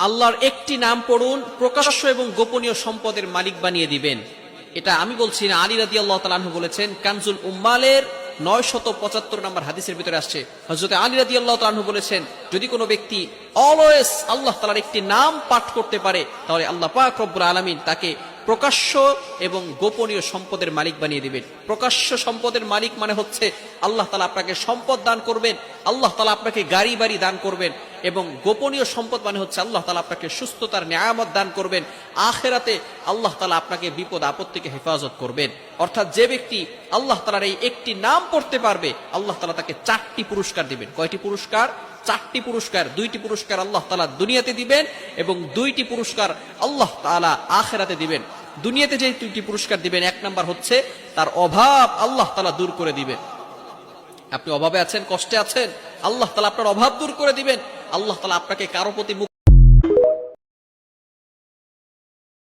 আল্লাহর একটি নাম পড়ুন, প্রকাশ্য এবং গোপনীয় সম্পদের মালিক বানিয়ে দিবেন। এটা আমি বলছি না, আলী রাদিয়াল্লাহু তাআলা আনহু বলেছেন। কানজুল উম্মালের 975 নম্বর হাদিসের ভিতরে আসছে, হযরত আলী রাদিয়াল্লাহু তাআলা আনহু বলেছেন, যদি কোনো ব্যক্তি অলওয়েজ আল্লাহ তাআলার একটি নাম পাঠ করতে পারে, তাহলে আল্লাহ পাক রব্বুল আলামিন তাকে প্রকাশ্য এবং গোপনীয় সম্পদের মালিক বানিয়ে দিবেন। প্রকাশ্য সম্পদের মালিক মানে হচ্ছে আল্লাহ তাআলা আপনাকে সম্পদ দান করবেন, আল্লাহ তাআলা আপনাকে গাড়ি বাড়ি দান করবেন। এবং গোপনীয় সম্পদ মানে হচ্ছে আল্লাহ তাআলা আপনাকে সুস্থতার নিয়ামত দান করবেন। আখিরাতে আল্লাহ তাআলা আপনাকে বিপদ আপদ থেকে হেফাজত করবেন। অর্থাৎ যে ব্যক্তি আল্লাহ তাআলার এই একটি নাম পড়তে পারবে, আল্লাহ তাআলা তাকে 4টি পুরস্কার দিবেন। কয়টি পুরস্কার? 4টি পুরস্কার। 2টি পুরস্কার আল্লাহ তাআলা দুনিয়াতে দিবেন এবং 2টি পুরস্কার আল্লাহ তাআলা আখিরাতে দিবেন। দুনিয়াতে যে 2টি পুরস্কার দিবেন, 1 নাম্বার হচ্ছে তার অভাব আল্লাহ তাআলা দূর করে দিবেন। আপনি অভাবে আছেন, কষ্টে আছেন, আল্লাহ তাআলা আপনার অভাব দূর করে দিবেন। আল্লাহ তাআলা আপনাকে কারো প্রতি